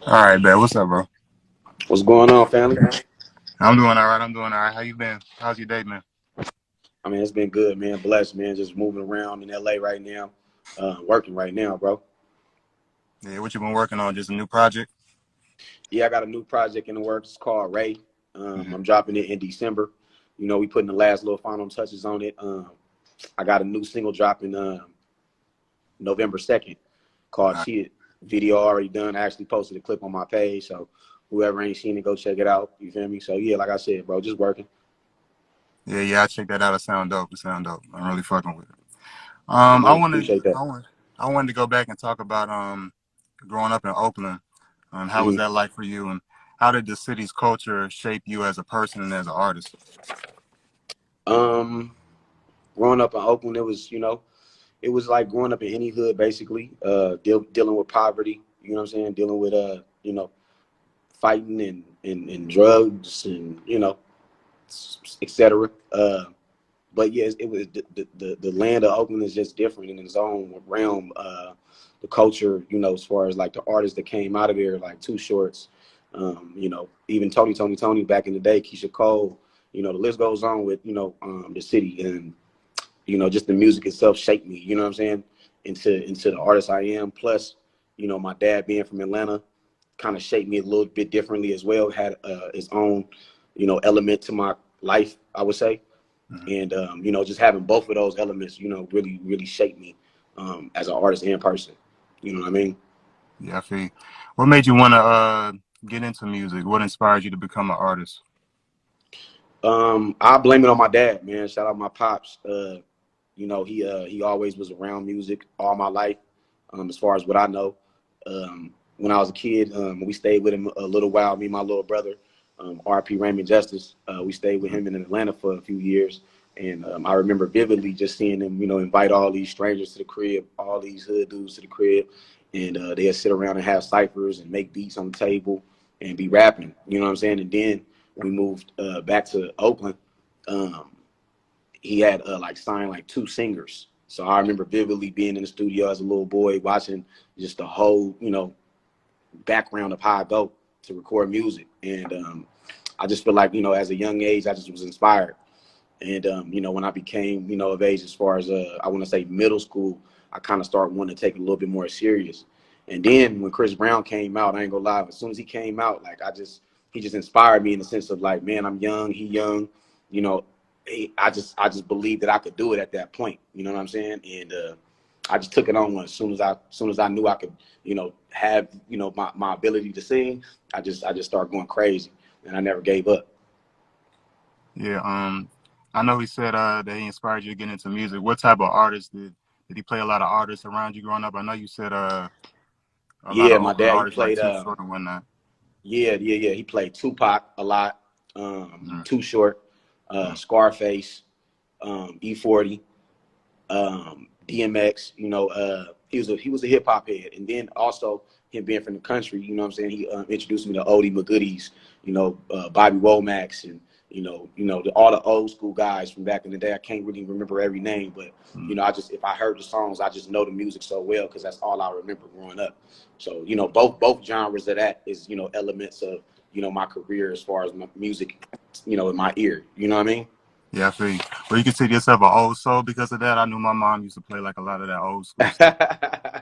All right, man. What's up, bro? What's going on, family? I'm doing all right. I'm doing all right. How you been? How's your day, man? I mean, it's been good, man. Blessed, man. Just moving around in LA right now, working right now, bro. Yeah, what you been working on? Just a new project? Yeah, I got a new project in the works. It's called Ray. Hmm. I'm dropping it in December. We putting the last little final touches on it. I got a new single dropping November 2nd called All right. Shit. Video already done. I actually posted a clip on my page, so whoever ain't seen it, go check it out. You feel me? So yeah, like I said, bro, just working. Yeah. I checked that out. It sound dope. It sound dope. I'm really fucking with it. Yeah, I man. wanted, Appreciate that. I want, I wanted to go back and talk about growing up in Oakland. How was hmm that like for you, and how did the city's culture shape you as a person and as an artist? Um, growing up in Oakland, it was like growing up in any hood, basically. Dealing with poverty, you know what I'm saying? Dealing with fighting and drugs and etc. But yes, it was the land of Oakland is just different in its own realm. The culture, as far as like the artists that came out of there, like Two Shorts, even Tony back in the day, Keisha Cole, the list goes on with the city, and just the music itself shaped me, you know what I'm saying, into the artist I am. Plus, my dad being from Atlanta kind of shaped me a little bit differently as well, had its own, element to my life, I would say. Hmm. And, just having both of those elements, really, really shaped me as an artist and person. You know what I mean? Yeah, I feel you. What made you want to get into music? What inspired you to become an artist? I blame it on my dad, man. Shout out my pops. He always was around music all my life. As far as what I know, when I was a kid, we stayed with him a little while. Me and my little brother, R.P. Raymond Justice. We stayed with Hmm. him in Atlanta for a few years, and I remember vividly just seeing him, invite all these strangers to the crib, all these hood dudes to the crib, and they'd sit around and have ciphers and make beats on the table and be rapping. You know what I'm saying? And then we moved back to Oakland. Um, he had like signed like two singers. So I remember vividly being in the studio as a little boy, watching just the whole, background of how I go to record music. And I just feel like, as a young age, I just was inspired. And when I became, of age, as far as I want to say middle school, I kind of started wanting to take it a little bit more serious. And then when Chris Brown came out, I ain't gonna lie, as soon as he came out, like he just inspired me in the sense of like, man, I'm young, he young, you know, I just believed that I could do it at that point. You know what I'm saying? And I just took it on as soon as I knew I could, have my ability to sing. I just started going crazy, and I never gave up. Yeah, I know he said that he inspired you to get into music. What type of artists did he play a lot of artists around you growing up? I know you said a lot Yeah, of my Oakland dad, he artists like played Too Short and whatnot. yeah. He played Tupac a lot, Mm-hmm. Too Short, Scarface, E40, DMX. He was a hip hop head, and then also him being from the country. You know what I'm saying? He introduced me to Oldie McGoodies. Bobby Womack, and all the old school guys from back in the day. I can't really remember every name, but I just, if I heard the songs, I just know the music so well because that's all I remember growing up. So both genres of that is elements of my career as far as my music, in my ear. You know what I mean? Yeah, I feel you. Well, you consider yourself an old soul because of that. I knew my mom used to play like a lot of that old school stuff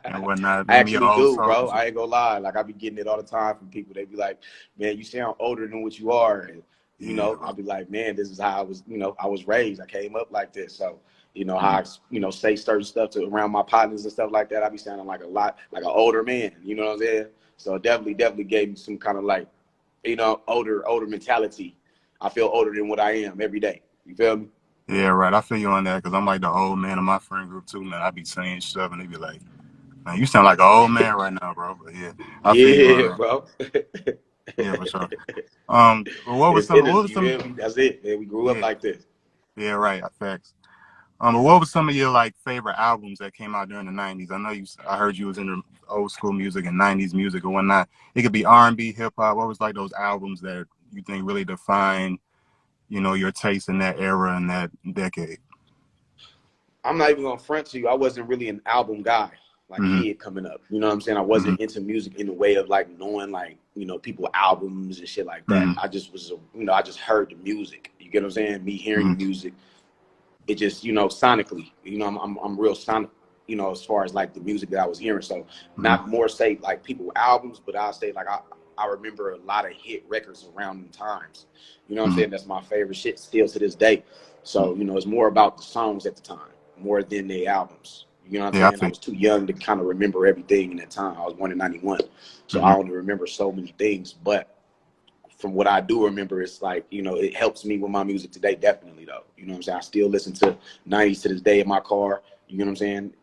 and I whatnot. Made me an actually old do, soul. bro. I ain't gonna lie. Like I be getting it all the time from people. They be like, "Man, you sound older than what you are." And Yeah, I'll be like, "Man, this is how I was. I was raised. I came up like this." So how mm, I say certain stuff to around my partners and stuff like that. I be sounding like a lot like an older man. You know what I'm saying? So it definitely gave me some kind of like older mentality. I feel older than what I am every day. You feel me? yeah, right. I feel you on that because I'm like the old man in my friend group too, man. I be saying stuff and they be like, "Man, you sound like an old man right now, bro." But yeah, I feel you on Yeah, that. bro. Yeah, for sure. But It's what energy, was you feel some? me? That's it, man. We grew up Yeah, like this. yeah, right. Facts. But what was some of your like favorite albums that came out during the '90s? I know you. I heard you was into old school music and '90s music and whatnot. It could be R&B, hip hop. What was like those albums that you think really define, your taste in that era and that decade? I'm not even gonna front to you. I wasn't really an album guy. like kid coming up. You know what I'm saying? I wasn't into music in the way of like knowing like, you know, people albums and shit like that. I just was, you know, I just heard the music. You get what I'm saying? Me hearing the music, it just, you know, sonically, you know, I'm real sonic, you know, as far as like the music that I was hearing. So not more say like people albums, but I'll say like I remember a lot of hit records around the times. You know what I'm saying? That's my favorite shit still to this day. So, you know, it's more about the songs at the time more than the albums. You know what I'm Yeah, I saying? I think. was too young to kind of remember everything in that time. I was born in 91. So I only remember so many things. But from what I do remember, it's like, you know, it helps me with my music today, definitely, though. You know what I'm saying? I still listen to 90s to this day in my car, you know what I'm saying?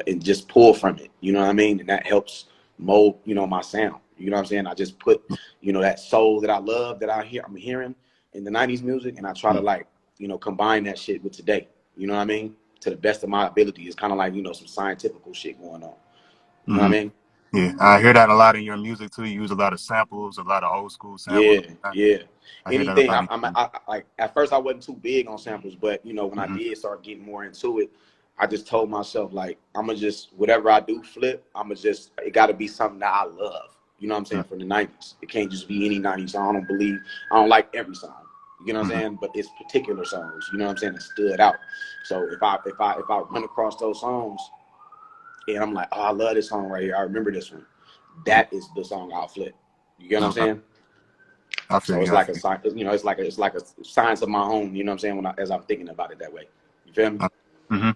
And just pull from it, you know what I mean? And that helps mold, you know, my sound. You know what I'm saying? I just put, you know, that soul that I love that I'm hearing in the 90s music, and I try to like, you know, combine that shit with today. You know what I mean? To the best of my ability. It's kind of like, you know, some scientific shit going on. You know what I mean? Yeah, I hear that a lot in your music too. You use a lot of samples, a lot of old school samples. Yeah, yeah. I hear that a Anything. lot. I like at first I wasn't too big on samples, but you know when I did start getting more into it, I just told myself like I'm gonna just whatever I do flip, I'm gonna just it got to be something that I love. You know what I'm saying? From the 90s, it can't just be any 90s song. I don't like every song. You know what I'm saying? But it's particular songs. You know what I'm saying? That stood out. So if I run across those songs and I'm like, oh, I love this song right here. I remember this one. That is the song I'll flip. You get what I'm Okay, saying? I feel So it's you. I like a feel sign, you know, it's like a science of my own. You know what I'm saying? As I'm thinking about it that way, you feel me? you.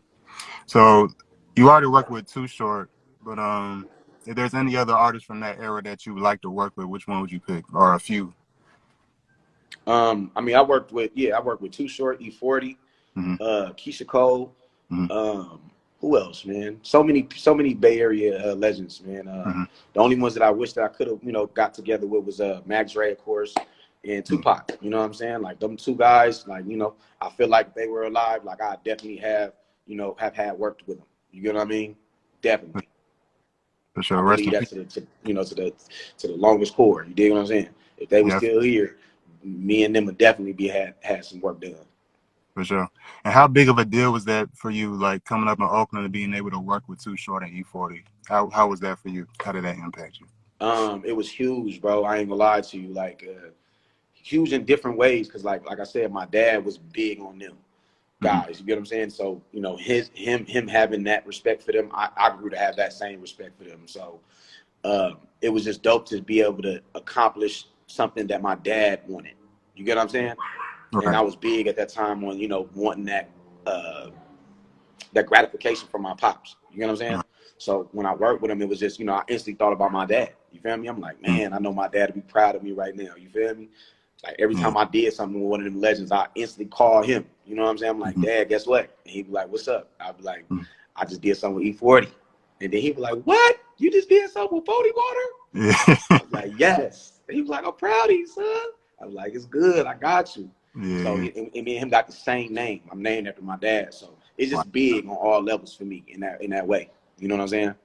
So you already worked with Too Short, but if there's any other artists from that era that you would like to work with, which one would you pick, or a few? I mean, I worked with Too Short, E40, Mm-hmm. Keisha Cole. Mm-hmm. Um, who else, man? So many Bay Area legends, man. Mm-hmm. The only ones that I wish that I could have, you know, got together with was Max Ray, of course, and Tupac. You know what I'm saying? Like them two guys, like you know, I feel like if they were alive. Like I definitely have, you know, have had worked with them. You get what I mean? Definitely. For I sure. Rest believe in that peace. to the longest core. You dig what I'm saying? If they were Yeah, still here, me and them would definitely be had some work done. for sure. And how big of a deal was that for you, like coming up in Oakland and being able to work with Too Short and E40? How was that for you? How did that impact you? It was huge, bro. I ain't gonna lie to you, like huge in different ways. Cause like I said, my dad was big on them Mm-hmm. guys. You get what I'm saying? So you know, him having that respect for them, I grew to have that same respect for them. So it was just dope to be able to accomplish something that my dad wanted. You get what I'm saying? And Right. I was big at that time on, you know, wanting uh, that gratification from my pops. You know what I'm saying? Right. So when I worked with him, it was just, you know, I instantly thought about my dad. You feel me? I'm like, man, I know my dad would be proud of me right now. You feel me? Like every Yeah. time I did something with one of them legends, I instantly call him. You know what I'm saying? I'm like, Mm-hmm. Dad, guess what? And he'd be like, what's up? I'd be like, Mm-hmm. I just did something with E40. And then he'd be like, what? You just did something with 40 Water? Yeah. I was like, yes. And he was like, I'm proud of you, son. I was like, it's good. I got you. So Yeah. and me and him got the same name. I'm named after my dad. So it's Wow. just big on all levels for me in that way. You know what I'm saying?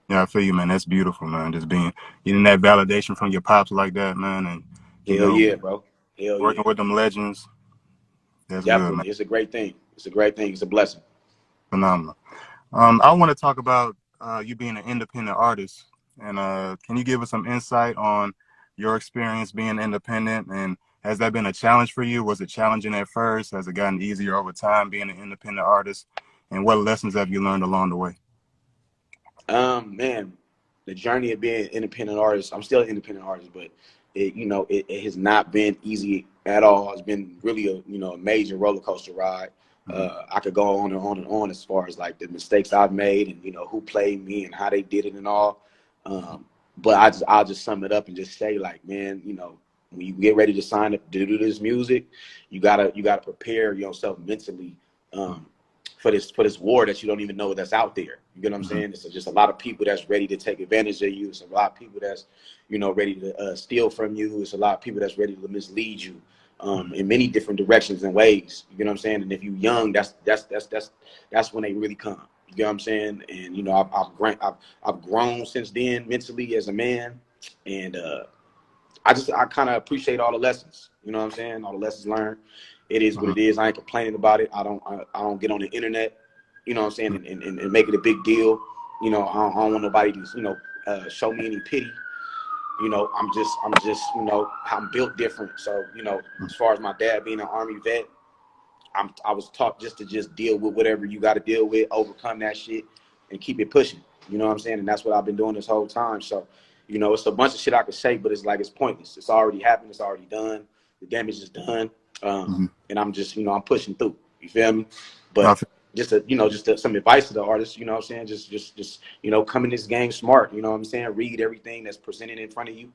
Yeah, I feel you, man. That's beautiful, man. Just getting that validation from your pops like that, man, and Hell yeah, bro. Hell working yeah. with them legends. That's good, man. Definitely. It's a great thing. It's a great thing. It's a blessing. Phenomenal. I want to talk about you being an independent artist, and can you give us some insight on your experience being independent, and has that been a challenge for you? Was it challenging at first? Has it gotten easier over time being an independent artist? And what lessons have you learned along the way? Man, the journey of being an independent artist, I'm still an independent artist, but it has not been easy at all. It's been really a major roller coaster ride. Mm-hmm. I could go on and on and on as far as like the mistakes I've made and who played me and how they did it and all. But I'll just sum it up and just say like, man, when you get ready to sign up to do this music, you gotta prepare yourself mentally for this war that you don't even know that's out there. You get what I'm Mm-hmm. saying? It's just a lot of people that's ready to take advantage of you. It's a lot of people that's ready to steal from you. It's a lot of people that's ready to mislead you in many different directions and ways. You get what I'm saying? And if you're young, that's when they really come. You get what I'm saying? And I've grown since then mentally as a man, and I kind of appreciate all the lessons. You know what I'm saying? All the lessons learned. It is what Mm-hmm. it is. I ain't complaining about it. I don't get on the internet, you know what I'm saying, and make it a big deal. You know, I don't want nobody to, show me any pity. You know, I'm just, I'm built different. So, as far as my dad being an Army vet, I was taught just deal with whatever you got to deal with, overcome that shit, and keep it pushing. You know what I'm saying? And that's what I've been doing this whole time. So, it's a bunch of shit I could say, but it's like it's pointless. It's already happened. It's already done. The damage is done. And I'm just, I'm pushing through. You feel me? But some advice to the artists. You know what I'm saying? Just come in this game smart. You know what I'm saying? Read everything that's presented in front of you.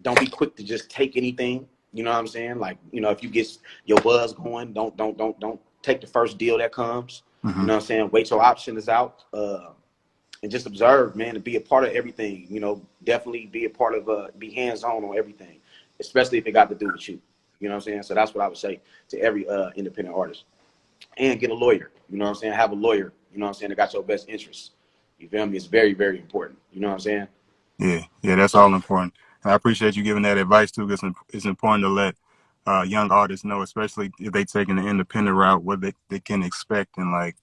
Don't be quick to just take anything. You know what I'm saying? Like, if you get your buzz going, don't take the first deal that comes. You know what I'm saying? Wait till option is out. And just observe, man, and be a part of everything. Definitely be a part of, be hands-on on everything, especially if it got to do with you. You know what I'm saying? So that's what I would say to every independent artist. And get a lawyer. You know what I'm saying? Have a lawyer, you know what I'm saying, that got your best interests. You feel me? It's very, very important. You know what I'm saying? Yeah, that's all important. And I appreciate you giving that advice too, because it's important to let young artists know, especially if they taking the independent route, what they can expect, and like,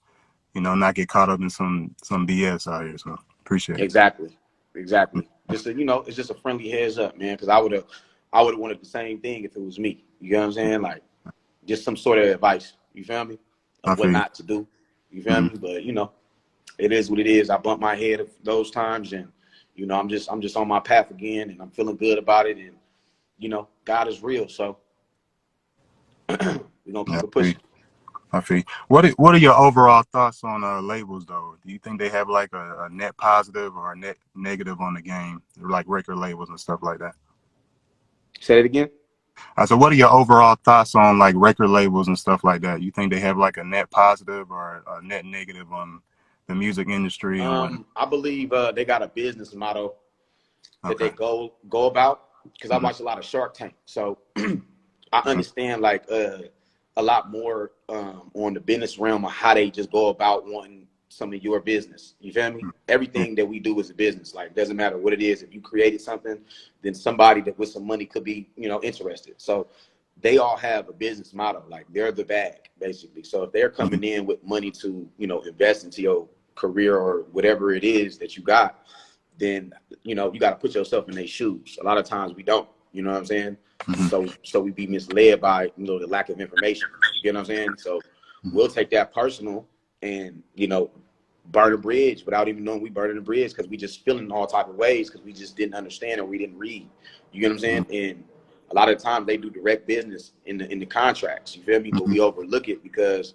not get caught up in some BS out here. So appreciate it. Exactly. Just it's just a friendly heads up, man, because I would have wanted the same thing if it was me. You know what I'm saying? Like, just some sort of advice. You feel me? Of what not to do. You feel me? But it is what it is. I bumped my head those times, and I'm just on my path again, and I'm feeling good about it. And God is real, so we're gonna keep it pushing. I feel. What are your overall thoughts on labels though? Do you think they have like a net positive or a net negative on the game, like record labels and stuff like that? Say it again. So what are your overall thoughts on like record labels and stuff like that? You think they have like a net positive or a net negative on the music industry and what? I believe they got a business model that they go about, because I watch a lot of Shark Tank, so I understand like a lot more on the business realm of how they just go about wanting some of your business. You feel me? Everything that we do is a business. Like, doesn't matter what it is. If you created something, then somebody that with some money could be, interested. So they all have a business model. Like, they're the bag, basically. So if they're coming in with money to, invest into your career or whatever it is that you got, then, you got to put yourself in their shoes. A lot of times we don't. You know what I'm saying? So we be misled by, the lack of information. You get what I'm saying? So we'll take that personal and, burn a bridge without even knowing we burning a bridge, because we just feeling all type of ways because we just didn't understand or we didn't read. You get what I'm saying? And a lot of times they do direct business in the contracts. You feel me? But we overlook it because,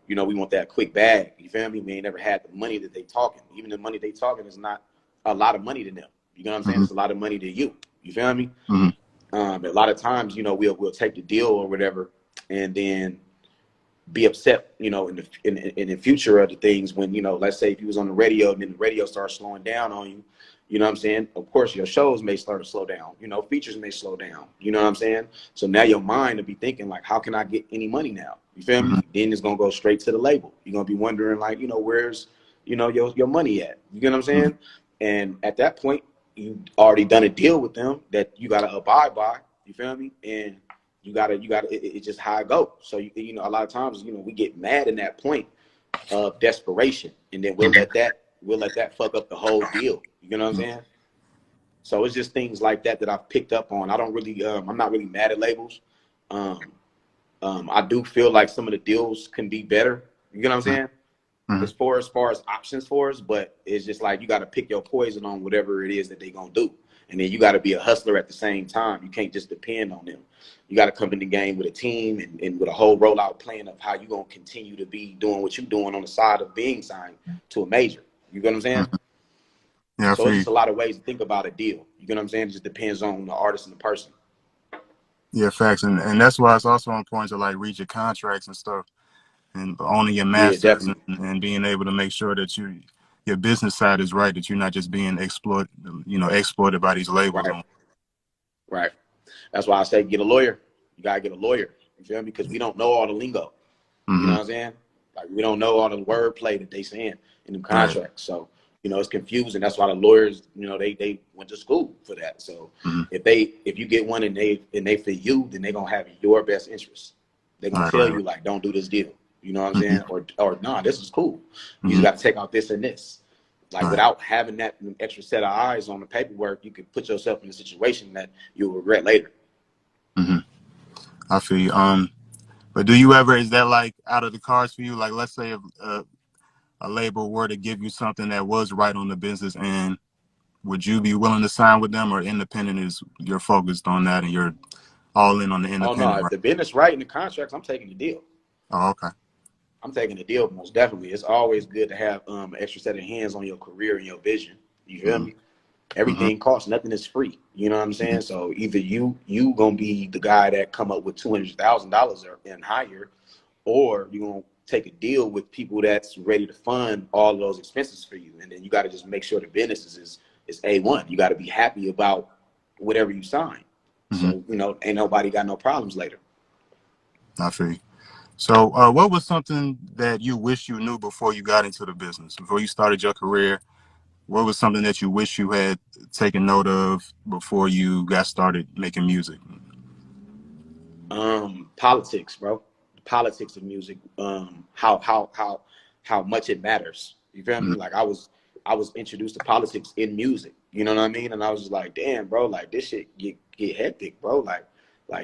we want that quick bag. You feel me? We ain't never had the money that they talking. Even the money they talking is not a lot of money to them. You know what I'm saying? It's a lot of money to you. You feel me? A lot of times, we'll take the deal or whatever, and then be upset, in the future of the things when, let's say if you was on the radio and then the radio starts slowing down on you, you know what I'm saying? Of course, your shows may start to slow down, features may slow down, you know what I'm saying? So now your mind will be thinking like, how can I get any money now? You feel me? Then it's going to go straight to the label. You're going to be wondering like, where's, your money at? You get what I'm saying? And at that point, you already done a deal with them that you got to abide by. You feel me? And you gotta, it's just how it goes. So, a lot of times, we get mad in that point of desperation, and then we'll let that fuck up the whole deal. You know what I'm saying? So it's just things like that I've picked up on. I don't really, I'm not really mad at labels. I do feel like some of the deals can be better. You know what I'm saying? As far as options for us, but it's just like you got to pick your poison on whatever it is that they gonna do, and then you got to be a hustler at the same time. You can't just depend on them. You got to come in the game with a team and with a whole rollout plan of how you gonna continue to be doing what you're doing on the side of being signed to a major. You get what I'm saying? Yeah. So it's just a lot of ways to think about a deal. You get what I'm saying? It just depends on the artist and the person. Yeah, facts, and that's why it's also important to like read your contracts and stuff, and owning your Yeah, masters, definitely. and being able to make sure that your business side is right, that you're not just being exploited by these labels. Right. That's why I say get a lawyer. You gotta get a lawyer. You feel me? Because we don't know all the lingo. You know what I'm saying? Like, we don't know all the wordplay that they saying in the contracts. So, it's confusing. That's why the lawyers, they went to school for that. So if you get one and they for you, then they gonna have your best interests. They're gonna tell you like, don't do this deal. You know what I'm saying? Or nah, this is cool. You just gotta take out this and this. Like without having that extra set of eyes on the paperwork, you could put yourself in a situation that you'll regret later. I feel you. But do you ever, is that like out of the cards for you? Like, let's say if a label were to give you something that was right on the business end, would you be willing to sign with them, or independent is you're focused on that and you're all in on the Oh no, independent, if right? the business right in the contracts, I'm taking the deal. Oh, okay. I'm taking the deal most definitely. It's always good to have an extra set of hands on your career and your vision. You feel me? Everything costs. Nothing is free. You know what I'm saying? So either you gonna be the guy that come up with $200,000 and higher, or you gonna take a deal with people that's ready to fund all of those expenses for you. And then you got to just make sure the business is A1. You got to be happy about whatever you sign. So ain't nobody got no problems later. I feel you. So, what was something that you wish you knew before you got into the business, before you started your career? What was something that you wish you had taken note of before you got started making music? Politics, bro. The politics of music. How much it matters. You feel me? Like I was introduced to politics in music. You know what I mean? And I was just like, damn, bro, like this shit get hectic, bro. Like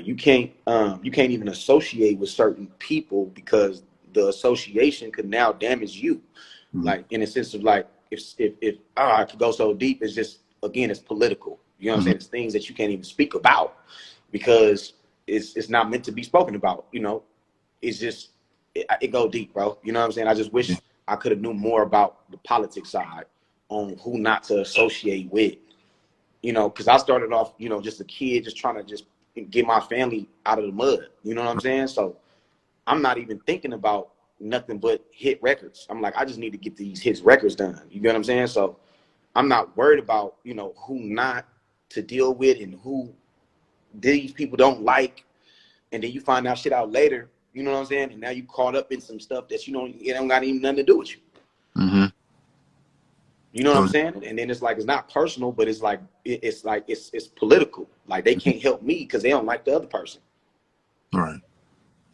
you can't even associate with certain people because the association could now damage you. Like in a sense of like if I could go so deep, it's just again it's political. You know what I'm saying? It's things that you can't even speak about because it's not meant to be spoken about. You know, it's just it go deep, bro. You know what I'm saying? I just wish I could have knew more about the politics side on who not to associate with. You know, because I started off, you know, just a kid, just trying to just get my family out of the mud. You know what I'm saying? So I'm not even thinking about nothing but hit records. I'm like, I just need to get these hits records done. You get what I'm saying? So I'm not worried about, you know, who not to deal with and who these people don't like. And then you find out shit out later, you know what I'm saying? And now you caught up in some stuff that you don't, it don't got even nothing to do with you. You know what I'm saying? And then it's like, it's not personal, but it's like, it's political. Like they can't help me because they don't like the other person. Right.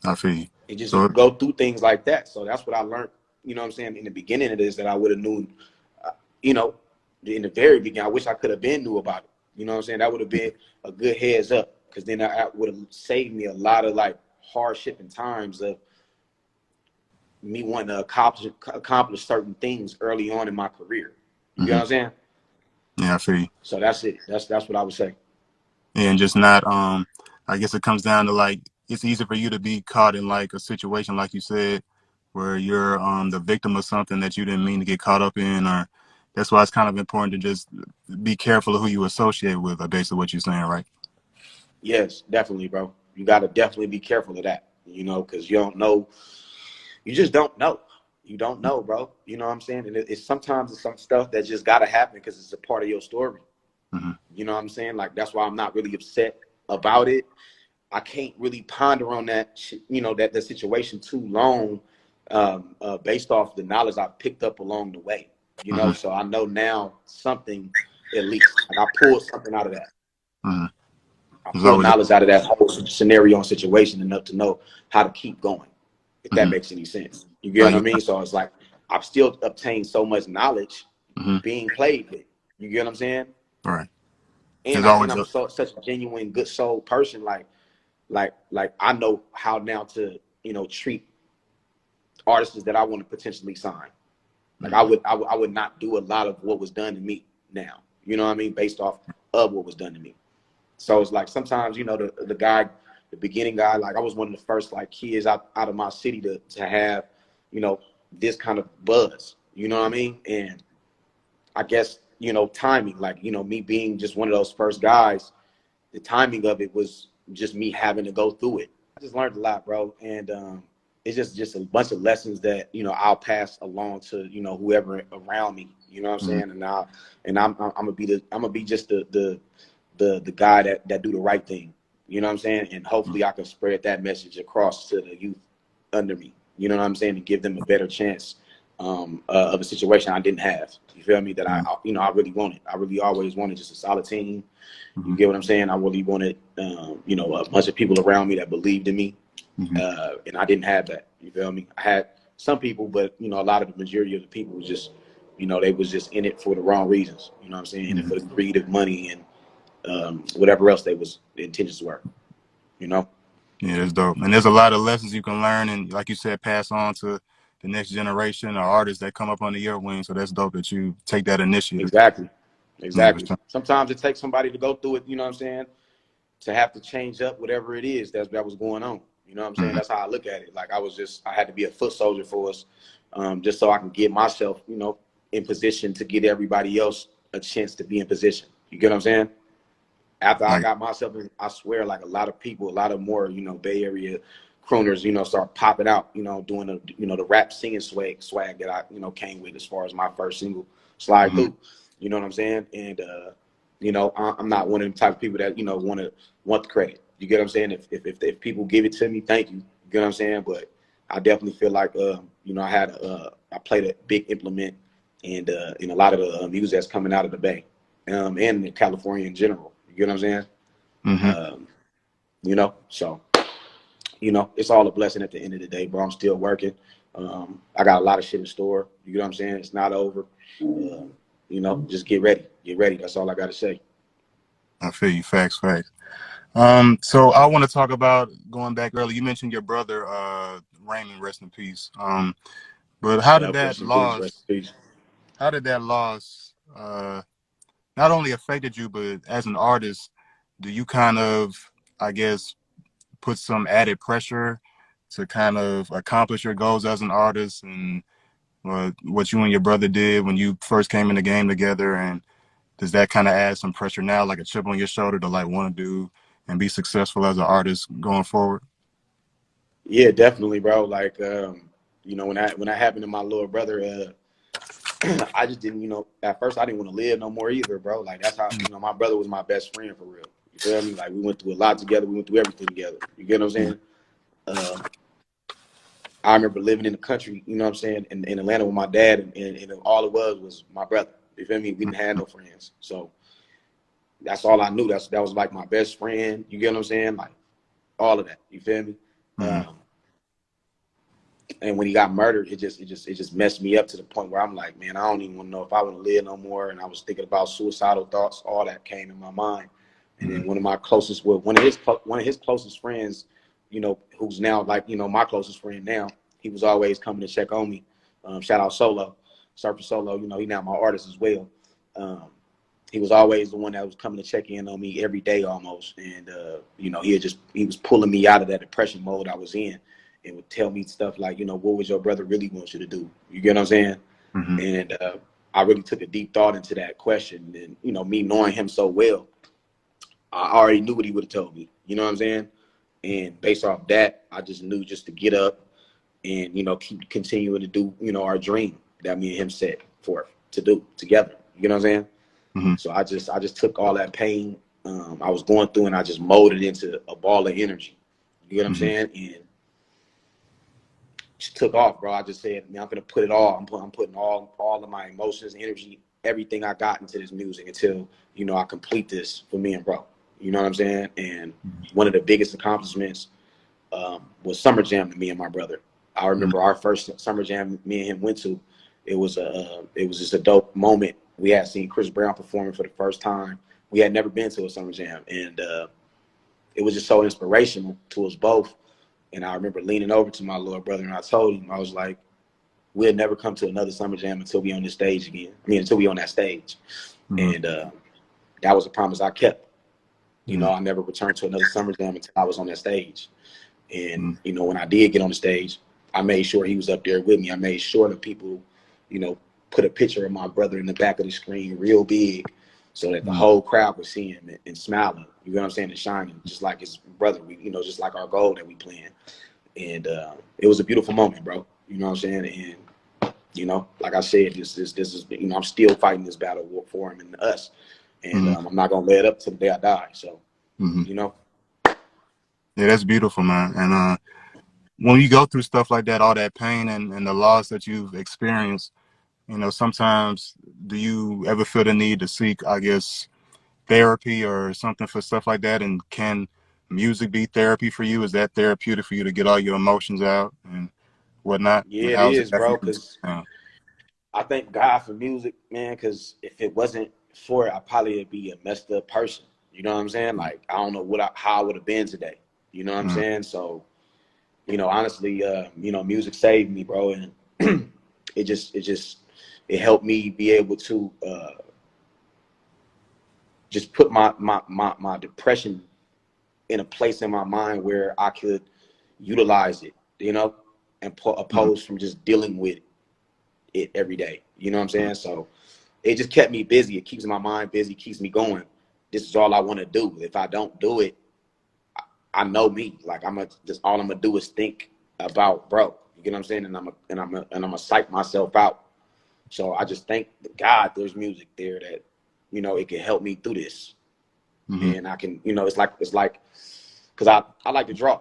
I feel you. It just So, go through things like that. So that's what I learned, you know what I'm saying? In the beginning of this that I would have known, you know, in the very beginning, I wish I could have been knew about it. You know what I'm saying? That would have been a good heads up because then I would have saved me a lot of like hardship and times of me wanting to accomplish certain things early on in my career. You know what I'm saying? yeah, I feel you. So that's it. That's what I would say. And just not, I guess it comes down to like, it's easy for you to be caught in like a situation, like you said, where you're the victim of something that you didn't mean to get caught up in, or that's why it's kind of important to just be careful of who you associate with, or basically what you're saying, right? Yes, definitely, bro. You got to definitely be careful of that, you know, because you don't know. You just don't know. You don't know, bro. You know what I'm saying? And it's sometimes it's some stuff that just got to happen because it's a part of your story. You know what I'm saying? Like, that's why I'm not really upset about it. I can't really ponder on that, you know, that the situation too long based off the knowledge I've picked up along the way, you know? So I know now something, at least, like I pulled something out of that. I There's pulled always, knowledge out of that whole scenario and situation enough to know how to keep going, if that makes any sense. You get what I mean? So it's like, I've still obtained so much knowledge being played with. You get what I'm saying? right. And There's always I'm such a genuine, good soul person. Like I know how now to, you know, treat artists that I want to potentially sign. Like I would not do a lot of what was done to me now. You know what I mean? Based off of what was done to me. So it's like sometimes, you know, the beginning guy, like I was one of the first like kids out of my city to have, you know, this kind of buzz. You know what I mean? And I guess, you know, timing, like, you know, me being just one of those first guys, the timing of it was just me having to go through it. I just learned a lot, bro. And it's just a bunch of lessons that, you know, I'll pass along to, you know, whoever around me, you know what I'm saying? And I'm gonna be just the guy that do the right thing, you know what I'm saying? And hopefully I can spread that message across to the youth under me, you know what I'm saying? And give them a better chance of a situation I didn't have. You feel me? That I really wanted. I really always wanted just a solid team. You get what I'm saying? I really wanted, you know, a bunch of people around me that believed in me. And I didn't have that. You feel me? I had some people, but, you know, a lot of the majority of the people was just You know, they was just in it for the wrong reasons. You know what I'm saying? In it Mhm. for the greed of money and whatever else they was the intentions were. You know. Yeah, that's dope. And there's a lot of lessons you can learn, and like you said, pass on to the next generation or artists that come up under your wing. So that's dope that you take that initiative. Exactly. Yeah, for Exactly. sure. Sometimes it takes somebody to go through it. You know what I'm saying? To have to change up whatever it is that was going on. You know what I'm saying? Mhm. That's how I look at it. Like I had to be a foot soldier for us, just so I can get myself, you know, in position to get everybody else a chance to be in position. You get what I'm saying? After I Like, got myself in, I swear, like a lot of people, a lot of more, you know, Bay Area crooners, you know, start popping out, you know, doing the, you know, the rap singing swag that I, you know, came with as far as my first single, Slide mhm. Through. You know what I'm saying? And you know, I'm not one of them type of people that, you know, want the credit. You get what I'm saying? If people give it to me, thank you. You get what I'm saying? But I definitely feel like, you know, I played a big implement in a lot of the music that's coming out of the Bay, and in California in general. You get what I'm saying? Mhm. Um, you know, so you know, it's all a blessing at the end of the day, bro. I'm still working. I got a lot of shit in store. You know what I'm saying? It's not over. You know, just get ready. Get ready. That's all I got to say. I feel you. Facts, facts. So I want to talk about going back early. You mentioned your brother, Raymond, rest in peace. But Yep. Rest in peace. Rest in peace. how did that loss, not only affected you, but as an artist, do you kind of, I guess, put some added pressure to kind of accomplish your goals as an artist and what you and your brother did when you first came in the game together? And does that kind of add some pressure now, like a chip on your shoulder to like want to do and be successful as an artist going forward? Yeah, definitely, bro. Like, you know, when that happened to my little brother, I just didn't, you know, at first I didn't want to live no more either, bro. Like that's how, you know, my brother was my best friend for real. You feel me? Like we went through a lot together. We went through everything together. You get what I'm Yeah. saying? Um, I remember living in the country, you know what I'm saying, in Atlanta with my dad, and all it was my brother. You feel me? We didn't have no friends, so that's all I knew. That was like my best friend. You get what I'm saying? Like all of that. You feel me? Mm-hmm. Um, and when he got murdered, it just messed me up to the point where I'm like, man, I don't even want to know if I want to live no more. And I was thinking about suicidal thoughts. All that came in my mind. And Mm-hmm. then one of his closest friends, you know, who's now like, you know, my closest friend now, he was always coming to check on me. Shout out Solo, Surfer Solo. You know, he now my artist as well. Um, he was always the one that was coming to check in on me every day almost, and you know, he was pulling me out of that depression mode I was in, and would tell me stuff like, you know, what would your brother really want you to do? You get what I'm saying? Mm-hmm. And I really took a deep thought into that question, and you know, me knowing him so well, I already knew what he would have told me. You know what I'm saying? And based off that, I just knew just to get up and, you know, keep continuing to do, you know, our dream that me and him set forth to do together. You know what I'm saying? Mm-hmm. So I just took all that pain I was going through, and I just molded it into a ball of energy. You get what I'm Mm-hmm. saying? And just took off, bro. I just said, man, I'm gonna put it all. I'm putting all of my emotions, energy, everything I got into this music until, you know, I complete this for me and bro. You know what I'm saying? And one of the biggest accomplishments was Summer Jam to me and my brother. I Mm-hmm. remember our first Summer Jam me and him went to. It was just a dope moment. We had seen Chris Brown performing for the first time. We had never been to a Summer Jam, and it was just so inspirational to us both. And I remember leaning over to my little brother and I told him, I was like, we'll never come to another Summer Jam until we on this stage again. I mean, until we on that stage. Mm-hmm. And that was a promise I kept. You Mm-hmm. know, I never returned to another Summer Jam until I was on that stage. And, you know, when I did get on the stage, I made sure he was up there with me. I made sure that people, you know, put a picture of my brother in the back of the screen real big so that the Mm-hmm. whole crowd would see him and smiling. You know what I'm saying? And shining, just like his brother, you know, just like our goal that we planned. And it was a beautiful moment, bro. You know what I'm saying? And, you know, like I said, this is, you know, I'm still fighting this battle for him and us. And Mm-hmm. I'm not going to let it up till the day I die. So, Mm-hmm. you know. Yeah, that's beautiful, man. And when you go through stuff like that, all that pain and the loss that you've experienced, you know, sometimes do you ever feel the need to seek, I guess, therapy or something for stuff like that? And can music be therapy for you? Is that therapeutic for you to get all your emotions out and whatnot? Yeah, And it how is it is, that for bro, you? because I thank God for music, man, because if it wasn't for it, I probably would be a messed up person. You know what I'm saying? Like I don't know how I would have been today. You know what I'm Mm, saying? So, honestly, music saved me, bro, and it helped me be able to just put my depression in a place in my mind where I could utilize it, and mm, opposed from just dealing with it every day. You know what I'm saying? So it just kept me busy. It keeps my mind busy, keeps me going. This is all I want to do. If I don't do it, I know me. Like just all I'm gonna do is think about bro. You get what I'm saying? And I'm gonna psych myself out. So I just thank God there's music there that, it can help me through this. mm, And I can, it's like, cause I like to draw.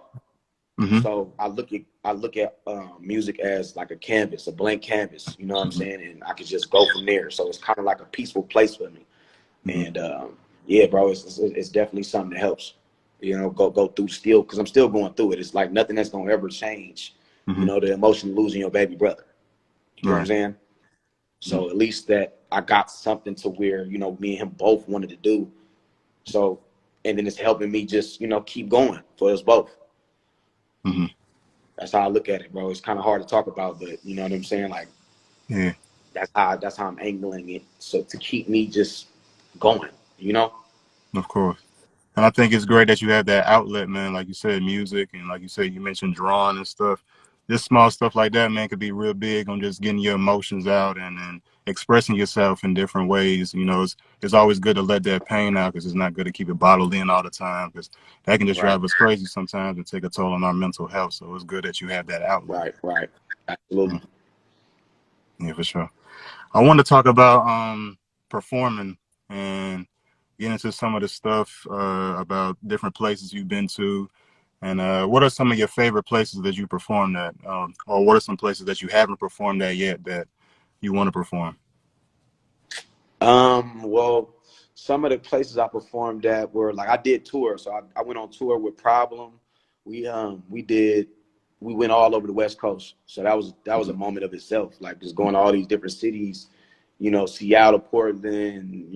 mm, So I look at music as like a canvas, a blank canvas. You know what I'm mm, saying? And I could just go from there. So it's kind of like a peaceful place for me. mm, And yeah, bro, it's definitely something that helps. Go through still because I'm still going through it. It's like nothing that's gonna ever change. mm. The emotion of losing your baby brother. You get what I'm Right. saying? Mm, So at least that I got something to where me and him both wanted to do. So and then it's helping me just keep going for us both. mm. That's how I look at it, bro. It's kind of hard to talk about, but you know what I'm saying. Like Yeah, that's how I'm angling it. So to keep me just going, you know. of course. And I think it's great that you have that outlet, man. Like you said, music, and like you said, you mentioned drawing and stuff. Just small stuff like that, man, could be real big on just getting your emotions out and expressing yourself in different ways. It's always good to let that pain out because it's not good to keep it bottled in all the time because that can just Right, drive us crazy sometimes and take a toll on our mental health. So it's good that you have that outlet. right. Mm, Absolutely. yeah, for sure. I want to talk about performing and get into some of the stuff about different places you've been to. And what are some of your favorite places that you performed at? Or what are some places that you haven't performed at yet that you want to perform? Well, some of the places I performed at were like I did tour, so I went on tour with Problem. We went all over the West Coast, so that was a Mm-hmm. moment of itself. Like just going to all these different cities, Seattle, Portland,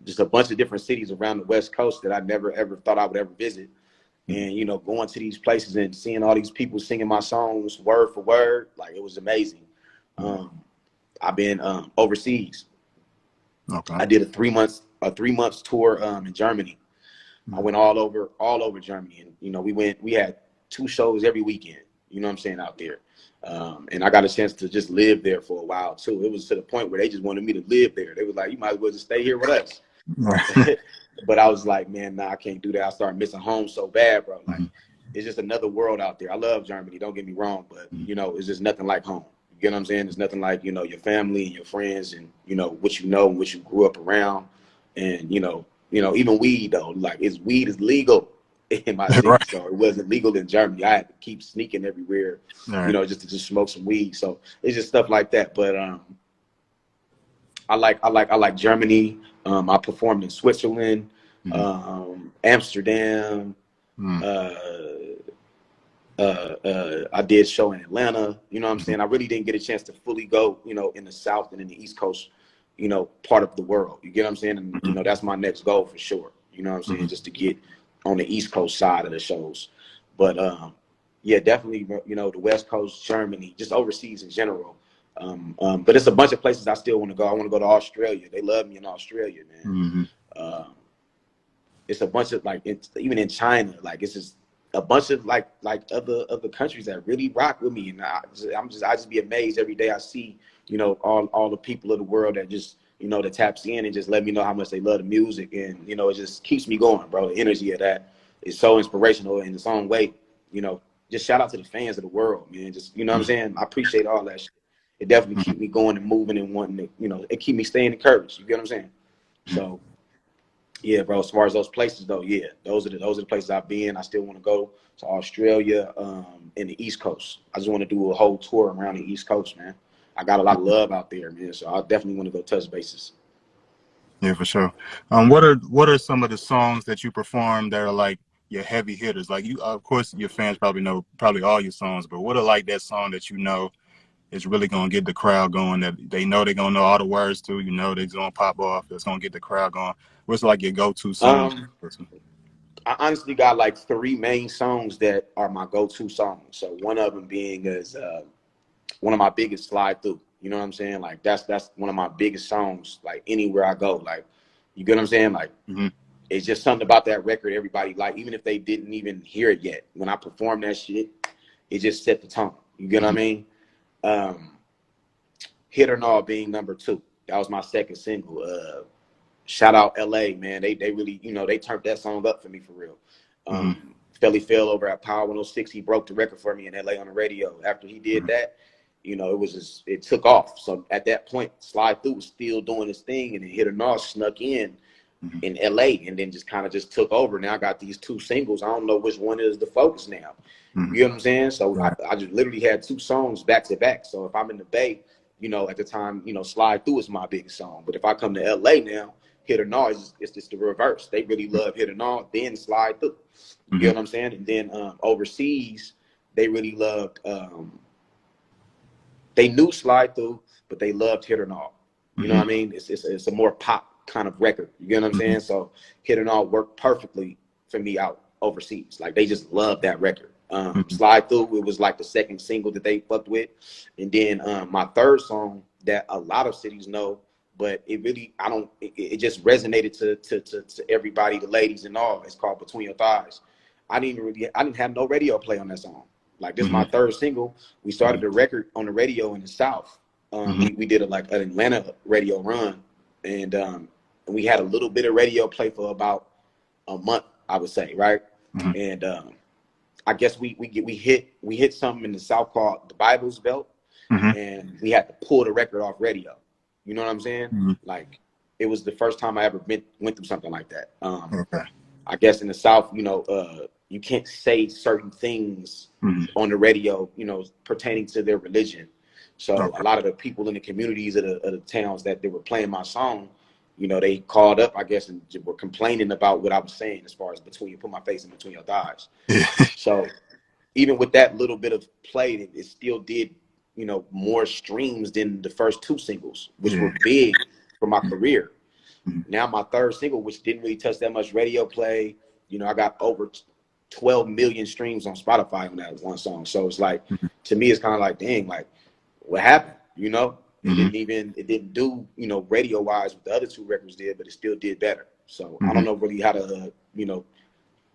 just a bunch of different cities around the West Coast that I never ever thought I would ever visit. Mm-hmm. And going to these places and seeing all these people singing my songs word for word, like it was amazing. Um, I've been overseas. Okay. I did a 3 months tour in Germany. I Mm-hmm. went all over Germany, and we had 2 shows every weekend. You know what I'm saying out there, and I got a chance to just live there for a while too. It was to the point where they just wanted me to live there. They was like, "You might as well just stay here with us." Right. But I was like, "Man, nah, I can't do that." I started missing home so bad, bro. Like Mm-hmm. it's just another world out there. I love Germany. Don't get me wrong, but Mm-hmm. it's just nothing like home. You get what I'm saying? It's nothing like your family and your friends and what you grew up around, and even weed though. Like weed is legal in my city, Right. so it wasn't legal in Germany. I had to keep sneaking everywhere, Right. just to just smoke some weed. So it's just stuff like that. But I like Germany. I performed in Switzerland, Mm-hmm. Amsterdam. Mm-hmm. Uh, I did show in Atlanta. You know what I'm saying? I really didn't get a chance to fully go, in the South and in the East Coast, part of the world. You get what I'm saying? And Mm-hmm. that's my next goal for sure. You know what I'm Mm-hmm. saying? Just to get on the East Coast side of the shows. But yeah, definitely, the West Coast, Germany, just overseas in general. But it's a bunch of places I still want to go. I want to go to Australia. They love me in Australia, man. Mm-hmm. Um, it's a bunch of even in China, like it's just a bunch of like other countries that really rock with me, and I just be amazed every day I see all the people of the world that just that taps in and just let me know how much they love the music, and it just keeps me going, bro. The energy of that is so inspirational in its own way. You know, just shout out to the fans of the world, man. Just what I'm saying. I appreciate all that shit. It definitely Mm-hmm. keep me going and moving and wanting to, it keep me staying encouraged. You get what I'm saying? So yeah, bro. As far as those places, though, yeah, those are the places I've been. I still want to go to Australia, and the East Coast. I just want to do a whole tour around the East Coast, man. I got a lot of love out there, man. So I definitely want to go touch bases. Yeah, for sure. What are some of the songs that you perform that are like your heavy hitters? Like you, of course, your fans probably know probably all your songs, but what are like that song that it's really gonna get the crowd going. That they know they're gonna know all the words to. You know, they're gonna pop off. It's gonna get the crowd going. What's like your go-to song? I honestly got like 3 main songs that are my go-to songs. So one of them being is one of my biggest, Slide Through. You know what I'm saying? Like that's one of my biggest songs. Like anywhere I go, like you get what I'm saying? Like it's just something about that record everybody like, even if they didn't even hear it yet. When I perform that shit, it just set the tone. You get what I mean? Hit or Not being number 2. That was my second single. Shout out LA, man. They really, you know, they turned that song up for me for real. Felly Phil over at Power 106, he broke the record for me in LA on the radio. After he did that, you know, it took off. So at that point, Slide Through was still doing his thing, and then Hit or Not snuck in LA, and then just kind of just took over. Now I got these 2 singles. I don't know which one is the focus now. You know what I'm saying? So I just literally had 2 songs back to back. So if I'm in the Bay, you know, at the time, you know, Slide Through is my biggest song. But if I come to LA now, Hit or Not it's just the reverse. They really love Hit or Not, then Slide Through. You know what I'm saying? And then overseas, they really loved. They knew Slide Through, but they loved Hit or Not. You know what I mean? It's a more pop kind of record. You get what I'm saying? So Hit or Not worked perfectly for me out overseas. Like they just loved that record. Slide Through, it was like the second single that they fucked with. And then my third song that a lot of cities know, but it really, it just resonated to everybody, the ladies and all. It's called Between Your Thighs. I didn't have no radio play on that song. Like this is my third single. We started the record on the radio in the South. We did an Atlanta radio run, and we had a little bit of radio play for about a month, I would say, right? And I guess we hit something in the South called the Bible's Belt, and we had to pull the record off radio. You know what I'm saying? Like it was the first time I ever went through something like that. I guess in the South, you know, you can't say certain things on the radio, you know, pertaining to their religion. So a lot of the people in the communities of the towns that they were playing my song, you know, they called up, I guess, and were complaining about what I was saying as far as put my face in between your thighs. So even with that little bit of play, it still did, you know, more streams than the first 2 singles, which were big for my career. Now my third single, which didn't really touch that much radio play, you know, I got over 12 million streams on Spotify on that one song. So it's like, to me, it's kind of like, dang, like, what happened? You know, it didn't do, you know, radio wise what the other 2 records did, but it still did better. So I don't know really how to, you know,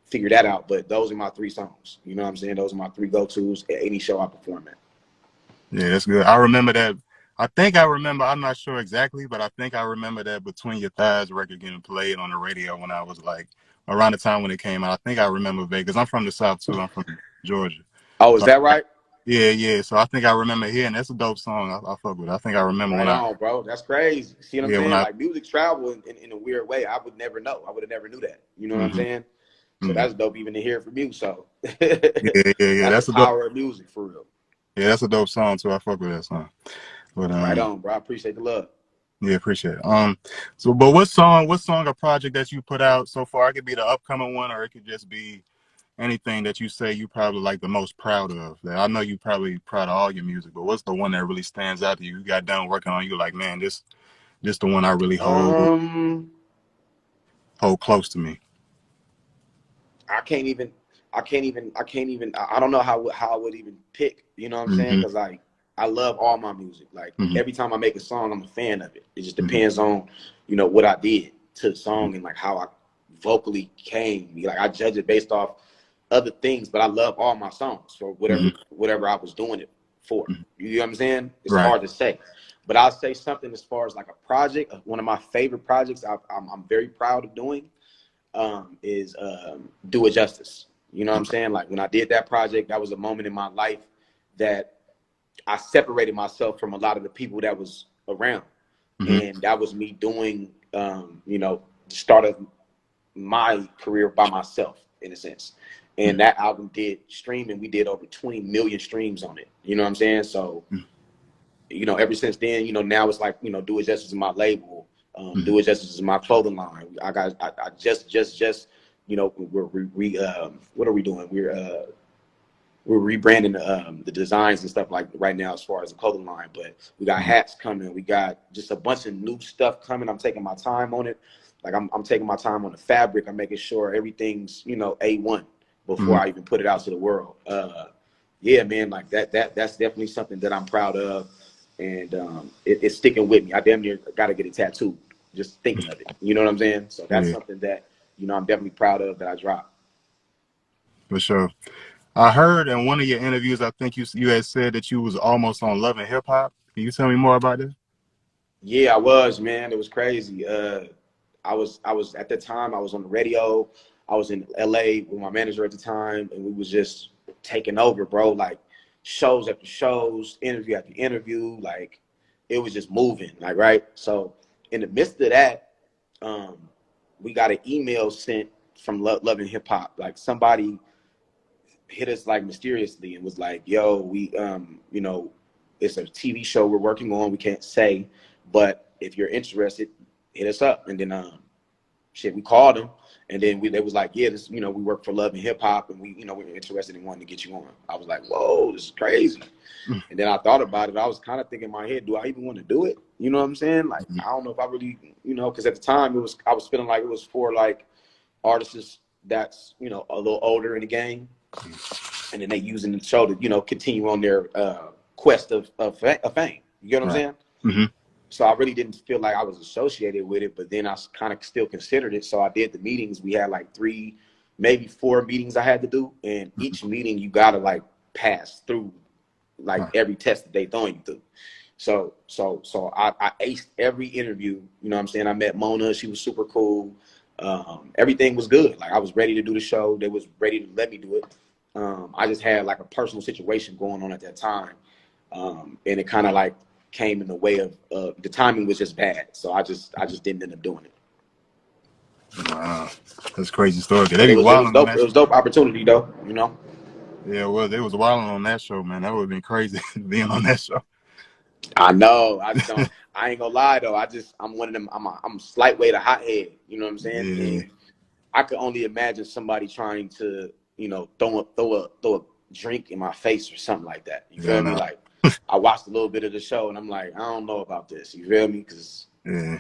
figure that out. But those are my 3 songs. You know what I'm saying? Those are my 3 go-tos at any show I perform at. Yeah, that's good. I remember that. I'm not sure exactly, but I think I remember that Between Your Thighs record getting played on the radio when I was like around the time when it came out. I think I remember Vegas. I'm from the South too. I'm from Georgia. Oh, is So that right? yeah. So I think I remember hearing that's a dope song. I fuck with it. I think I remember Right on, bro. That's crazy. See what I'm saying? Like music travel in a weird way. I would never know. I would have never knew that. You know what I'm saying? So that's dope even to hear from you. So yeah. That's the power of music for real. Yeah, that's a dope song too. I fuck with that song. But right on, bro. I appreciate the love. Yeah, appreciate it. So but what song or project that you put out so far? It could be the upcoming one, or it could just be anything that you say you probably like the most proud of. That I know you probably proud of all your music, but what's the one that really stands out to you? You got done working on, you like, man, this the one I really hold close to me. I don't know how I would even pick, you know what I'm saying? Because like I love all my music. Like every time I make a song, I'm a fan of it. It just depends on, you know, what I did to the song and like how I vocally came. Like I judge it based off other things, but I love all my songs for whatever I was doing it for. You know what I'm saying? It's hard to say. But I'll say something as far as like a project. One of my favorite projects I'm very proud of doing is Do It Justice. You know what I'm saying? Like when I did that project, that was a moment in my life that I separated myself from a lot of the people that was around. And that was me doing, you know, the start of my career by myself in a sense. And that album did streaming. We did over 20 million streams on it. You know what I'm saying? So, you know, ever since then, you know, now it's like, you know, Do It Justice is my label. Do It Justice is my clothing line. I just, you know, what are we doing? we're rebranding the designs and stuff like right now as far as the clothing line. But we got hats coming. We got just a bunch of new stuff coming. I'm taking my time on it. Like I'm taking my time on the fabric. I'm making sure everything's, you know, A1 before I even put it out to the world. Yeah, man, like that's definitely something that I'm proud of, and it's sticking with me. I damn near got to get it tattooed just thinking of it. You know what I'm saying? So that's Yeah, something that, you know, I'm definitely proud of that I dropped. for sure. I heard in one of your interviews, I think you had said that you was almost on Love and Hip Hop. Can you tell me more about this? Yeah, I was, man. It was crazy. I was at the time I was on the radio. I was in LA with my manager at the time, and we was just taking over, bro. Like shows after shows, interview after interview. Like it was just moving, like right. So in the midst of that, um, we got an email sent from Love and Hip Hop. Like somebody hit us like mysteriously and was like, "Yo, we you know, it's a TV show we're working on. We can't say, but if you're interested, hit us up." And then shit, we called them, and then they was like, "Yeah, this, you know, we work for Love and Hip Hop, and we, you know, we're interested in wanting to get you on." I was like, "Whoa, this is crazy." And then I thought about it. I was kind of thinking in my head, do I even want to do it? You know what I'm saying? Like, I don't know if I really, you know, because at the time I was feeling like it was for like artists that's, you know, a little older in the game, and then they using the show to, you know, continue on their quest of fame. You get what I'm Right. saying? Mm-hmm. So I really didn't feel like I was associated with it, but then I kind of still considered it. So I did the meetings. We had like 3, maybe 4 meetings I had to do, and each meeting you gotta like pass through like Right. every test that they throwing you through. So I aced every interview. You know what I'm saying? I met Mona. She was super cool. Everything was good. Like I was ready to do the show. They was ready to let me do it. I just had like a personal situation going on at that time, and it kind of like came in the way of the timing was just bad. So I just didn't end up doing it. Wow. That's a crazy story. They But be it was wilding on dope. that It was show. dope opportunity though. You know. Yeah, well, they was wilding on that show, man. That would have been crazy being on that show. I know. I just don't. I ain't gonna lie though. I'm one of them. I'm a slight way to hothead. You know what I'm saying? Yeah. And I could only imagine somebody trying to, you know, throw a drink in my face or something like that. You Yeah, feel me? no. Like I watched a little bit of the show and I'm like, I don't know about this. You feel me? Because Yeah.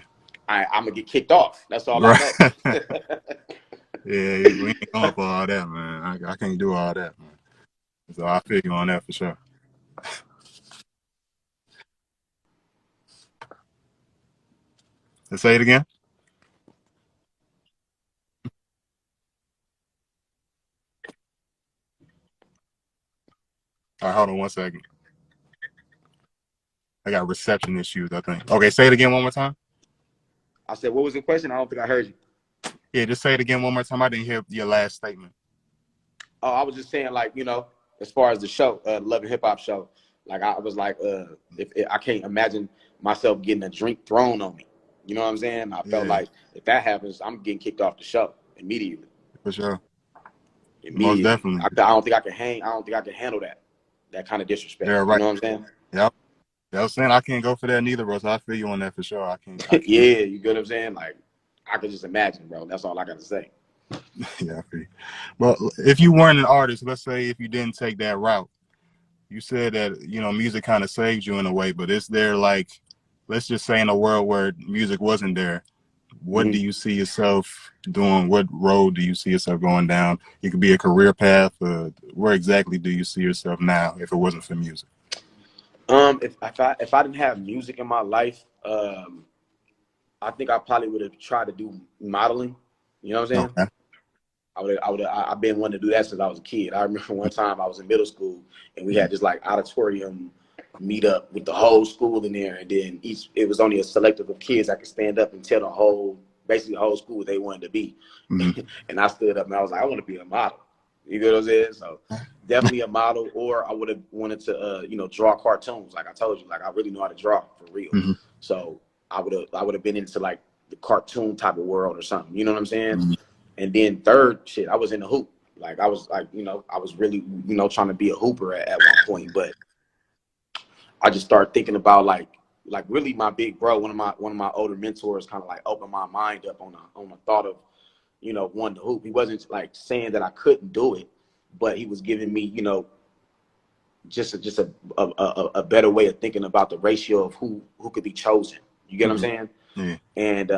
I'm gonna get kicked off. That's all I Right. know. Yeah, we ain't going for all that, man. I can't do all that, man. So I feel you on that for sure. Let's say it again. All right, hold on one second. I got reception issues, I think. Okay, say it again one more time. I said, what was the question? I don't think I heard you. Yeah, just say it again one more time. I didn't hear your last statement. Oh, I was just saying, like, you know, as far as the show, Love and Hip Hop show, like I was like, if I can't imagine myself getting a drink thrown on me. You know what I'm saying? I felt Yeah, like if that happens, I'm getting kicked off the show immediately. for sure. Most Immediately. definitely. I don't think I can hang. I don't think I can handle that kind of disrespect. Yeah, You right. know what I'm saying? Yep. Yeah, I was saying I can't go for that neither, bro. So I feel you on that for sure. I can't. Yeah, you get what I'm saying? Like I could just imagine, bro. That's all I got to say. Yeah, I feel you. Well, if you weren't an artist, let's say if you didn't take that route, you said that, music kind of saved you in a way, but is there like, let's just say in a world where music wasn't there, what do Mhm. you see yourself doing? What road do you see yourself going down? It could be a career path. Where exactly do you see yourself now if it wasn't for music? If I didn't have music in my life, I think I probably would have tried to do modeling. You know what I'm saying? Okay. I've been wanting to do that since I was a kid. I remember one time I was in middle school and we had this like auditorium meet up with the whole school in there, and then it was only a selective of kids that could stand up and tell basically the whole school what they wanted to be. Mm-hmm. And I stood up and I was like, I want to be a model. You know what I'm saying? So definitely a model, or I would have wanted to draw cartoons. Like I told you, like I really know how to draw for real. Mm-hmm. So I would have been into like the cartoon type of world or something. You know what I'm saying? Mm-hmm. And then third, shit, I was in the hoop. Like I was like, I was really, trying to be a hooper at one point. But I just started thinking about like really my big bro, one of my older mentors, kind of like opened my mind up on the thought of, wanting to hoop. He wasn't like saying that I couldn't do it, but he was giving me, a better way of thinking about the ratio of who could be chosen. You get what I'm saying? Yeah. And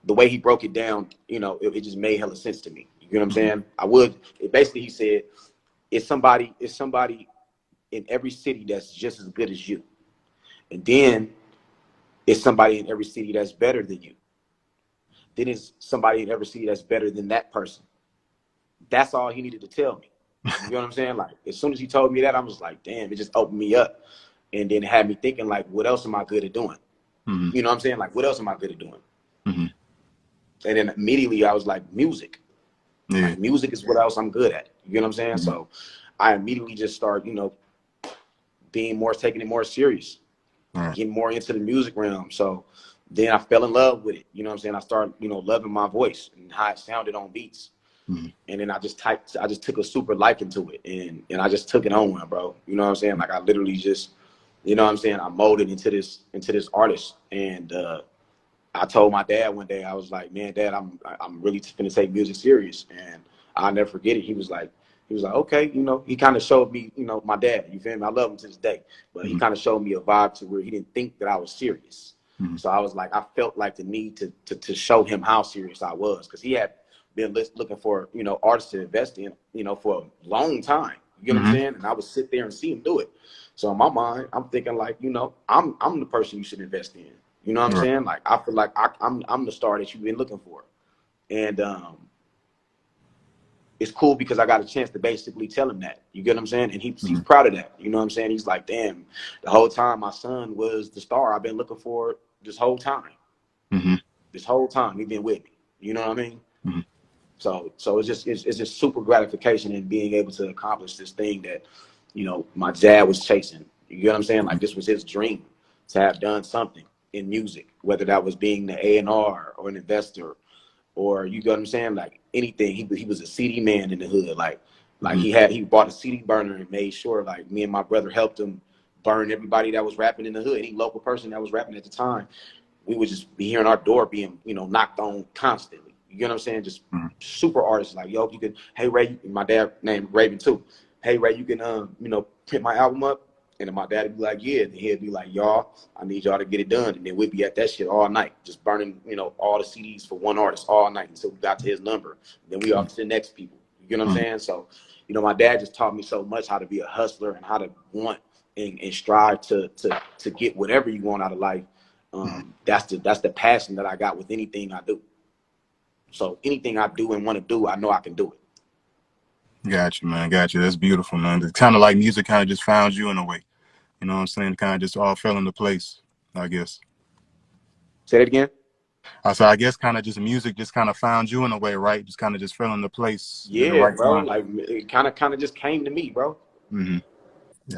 the way he broke it down, you know, it just made hella sense to me. You get what I'm saying? Basically he said, it's somebody in every city that's just as good as you. And then it's somebody in every city that's better than you. Then it's somebody in every city that's better than that person. That's all he needed to tell me. You know what I'm saying? Like, as soon as he told me that, I was like, damn, it just opened me up. And then it had me thinking, like, what else am I good at doing? You know what I'm saying? Like, what else am I good at doing? And then immediately I was like, music. Yeah. Like, music is what else I'm good at. You know what I'm saying? So I immediately just started, you know, taking it more serious, getting more into the music realm. So then I fell in love with it. You know what I'm saying? I started, you know, loving my voice and how it sounded on beats. And then I just took a super liking to it, and I just took it on, bro. You know what I'm saying? Like, I literally just, you know what I'm saying, I molded into this artist. And I told my dad one day, I was like, man, Dad, I'm really finna take music serious. And I'll never forget it. He was like, okay, you know, he kind of showed me, you know, my dad, you feel me? I love him to this day, but he kind of showed me a vibe to where he didn't think that I was serious. So I was like, I felt like the need to show him how serious I was, because he had been looking for, you know, artists to invest in, you know, for a long time. You get what I'm saying? And I would sit there and see him do it. So in my mind, I'm thinking, like, you know, I'm the person you should invest in. You know what I'm saying? Like, I feel like I'm the star that you've been looking for. And it's cool because I got a chance to basically tell him that. You get what I'm saying? And he's proud of that. You know what I'm saying? He's like, damn, the whole time my son was the star I've been looking for this whole time. This whole time he's been with me. You know what I mean? So it's just super gratification in being able to accomplish this thing that, you know, my dad was chasing. You get what I'm saying? Like, this was his dream, to have done something in music, whether that was being the A&R or an investor, or, you get what I'm saying, like, anything. He was a CD man in the hood. Like he bought a CD burner and made sure, like, me and my brother helped him burn everybody that was rapping in the hood. Any local person that was rapping at the time, we would just be hearing our door being, you know, knocked on constantly. You know what I'm saying? Just super artists, like, yo, you can, hey Ray, my dad named Rayven too. Hey Ray, you can you know, print my album up. And then my dad would be like, yeah. And he'd be like, y'all, I need y'all to get it done. And then we'd be at that shit all night, just burning, you know, all the CDs for one artist all night until we got to his number. Then we off to the next people. You know what I'm saying? So, you know, my dad just taught me so much, how to be a hustler and how to want and strive to get whatever you want out of life. That's the passion that I got with anything I do. So anything I do and want to do, I know I can do it. Got you, man. Got you. That's beautiful, man. It's kind of like music kind of just found you in a way. You know what I'm saying? Kind of just all fell into place, I guess. Say that again? I guess kind of just music just kind of found you in a way, right? Just kind of just fell into place at the Yeah, right bro. time. Like, it kind of just came to me, bro. Yeah,